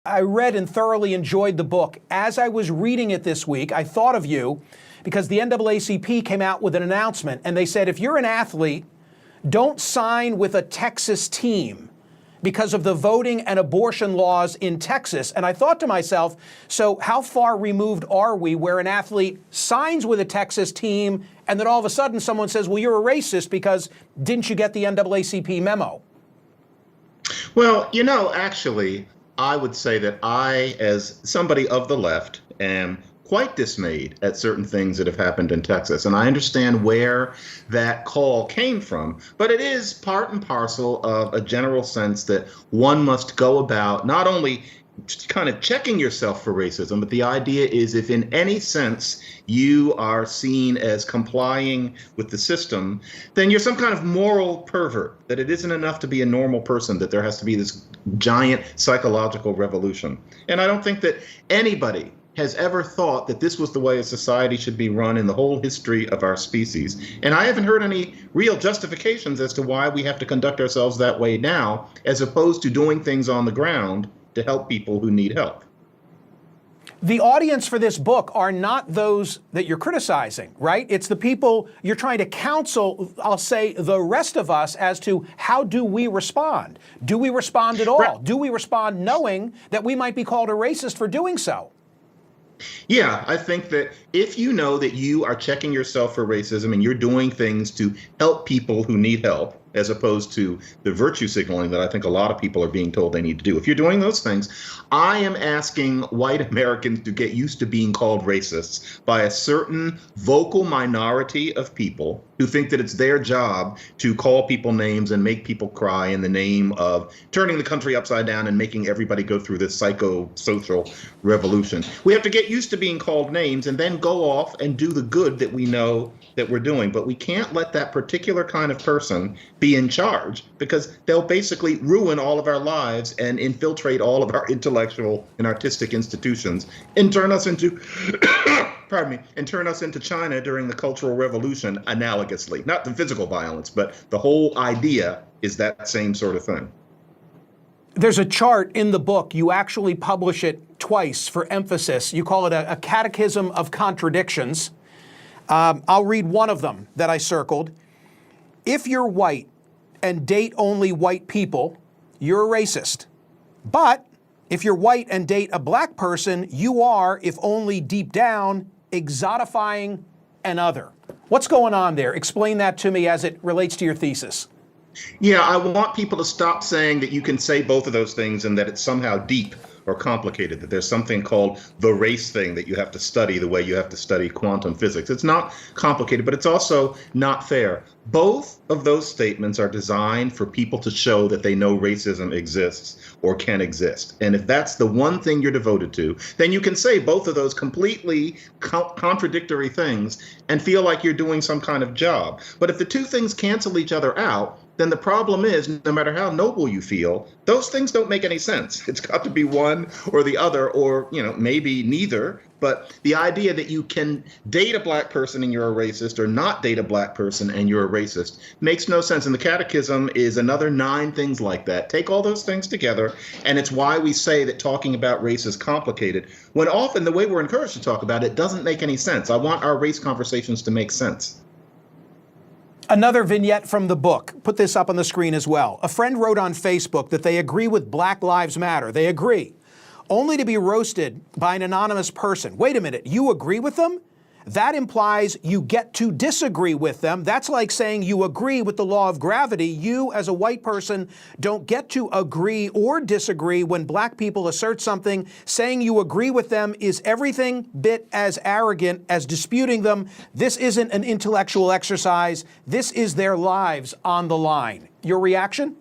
I read and thoroughly enjoyed the book. As I was reading it this week, I thought of you because the NAACP came out with an announcement and they said, if you're an athlete, don't sign with a Texas team because of the voting and abortion laws in Texas. And I thought to myself, so how far removed are we where an athlete signs with a Texas team and then all of a sudden someone says, well, you're a racist because didn't you get the NAACP memo? Well, actually, I would say that I, as somebody of the left, am quite dismayed at certain things that have happened in Texas. And I understand where that call came from, but it is part and parcel of a general sense that one must go about not only kind of checking yourself for racism, but the idea is if in any sense you are seen as complying with the system, then you're some kind of moral pervert, that it isn't enough to be a normal person, that there has to be this giant psychological revolution. And I don't think that anybody has ever thought that this was the way a society should be run in the whole history of our species. And I haven't heard any real justifications as to why we have to conduct ourselves that way now, as opposed to doing things on the ground to help people who need help. The audience for this book are not those that you're criticizing, right? It's the people you're trying to counsel, I'll say, the rest of us as to how do we respond? Do we respond at all? Right. Do we respond knowing that we might be called a racist for doing so? Yeah, I think that if you know that you are checking yourself for racism and you're doing things to help people who need help, as opposed to the virtue signaling that I think a lot of people are being told they need to do. If you're doing those things, I am asking white Americans to get used to being called racists by a certain vocal minority of people who think that it's their job to call people names and make people cry in the name of turning the country upside down and making everybody go through this psychosocial revolution. We have to get used to being called names and then go off and do the good that we know that we're doing. But we can't let that particular kind of person be in charge, because they'll basically ruin all of our lives and infiltrate all of our intellectual and artistic institutions and turn us into and turn us into China during the Cultural Revolution analogously. Not the physical violence, but the whole idea is that same sort of thing. There's a chart in the book. You actually publish it twice for emphasis. You call it a catechism of contradictions. I'll read one of them that I circled. If you're white and date only white people, you're a racist. But if you're white and date a black person, you are, if only deep down, exotifying an other. What's going on there? Explain that to me as it relates to your thesis. Yeah, I want people to stop saying that you can say both of those things and that it's somehow deep or complicated, that there's something called the race thing that you have to study the way you have to study quantum physics. It's not complicated, but it's also not fair. Both of those statements are designed for people to show that they know racism exists or can exist. And if that's the one thing you're devoted to, then you can say both of those completely contradictory things and feel like you're doing some kind of job. But if the two things cancel each other out, then the problem is, no matter how noble you feel, those things don't make any sense. It's got to be one or the other, or, maybe neither. But the idea that you can date a black person and you're a racist, or not date a black person and you're a racist, makes no sense. And the catechism is another 9 things like that. Take all those things together, and it's why we say that talking about race is complicated, when often the way we're encouraged to talk about it doesn't make any sense. I want our race conversations to make sense. Another vignette from the book. Put this up on the screen as well. A friend wrote on Facebook that they agree with Black Lives Matter. They agree. Only to be roasted by an anonymous person. Wait a minute, you agree with them? That implies you get to disagree with them. That's like saying you agree with the law of gravity. You, as a white person, don't get to agree or disagree when black people assert something. Saying you agree with them is everything bit as arrogant as disputing them. This isn't an intellectual exercise. This is their lives on the line. Your reaction?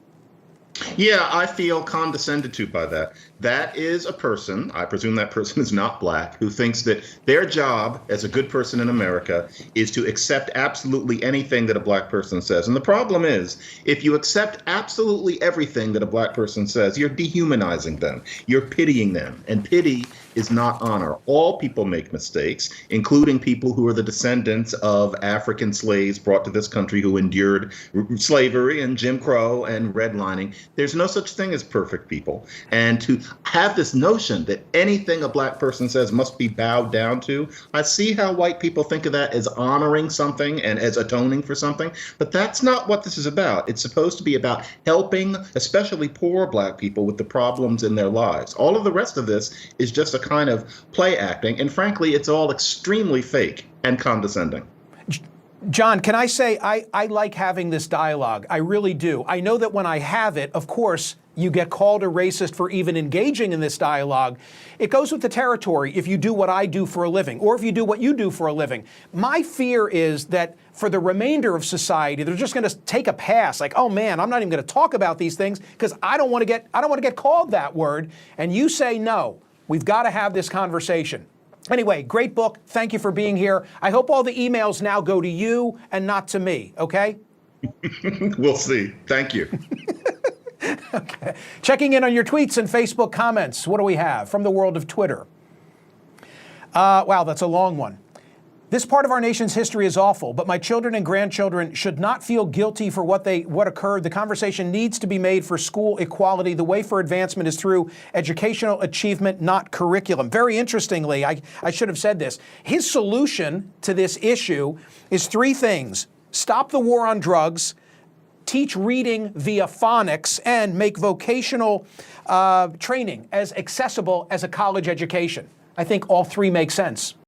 Yeah, I feel condescended to by that. That is a person, I presume that person is not black, who thinks that their job as a good person in America is to accept absolutely anything that a black person says. And the problem is, if you accept absolutely everything that a black person says, you're dehumanizing them. You're pitying them. And pity is not honor. All people make mistakes, including people who are the descendants of African slaves brought to this country who endured slavery and Jim Crow and redlining. There's no such thing as perfect people. And to have this notion that anything a black person says must be bowed down to, I see how white people think of that as honoring something and as atoning for something, but that's not what this is about. It's supposed to be about helping, especially poor black people, with the problems in their lives. All of the rest of this is just a kind of play acting, and frankly, it's all extremely fake and condescending. John, can I say I like having this dialogue? I really do. I know that when I have it, of course, you get called a racist for even engaging in this dialogue. It goes with the territory if you do what I do for a living, or if you do what you do for a living. My fear is that for the remainder of society, they're just going to take a pass, like, oh man, I'm not even going to talk about these things because I don't want to get called that word. And you say no. We've got to have this conversation. Anyway, great book. Thank you for being here. I hope all the emails now go to you and not to me, okay? We'll see. Thank you. Okay. Checking in on your tweets and Facebook comments. What do we have from the world of Twitter? Wow, that's a long one. This part of our nation's history is awful, but my children and grandchildren should not feel guilty for what occurred. The conversation needs to be made for school equality. The way for advancement is through educational achievement, not curriculum. Very interestingly, I should have said this. His solution to this issue is three things: stop the war on drugs, teach reading via phonics, and make vocational training as accessible as a college education. I think all three make sense.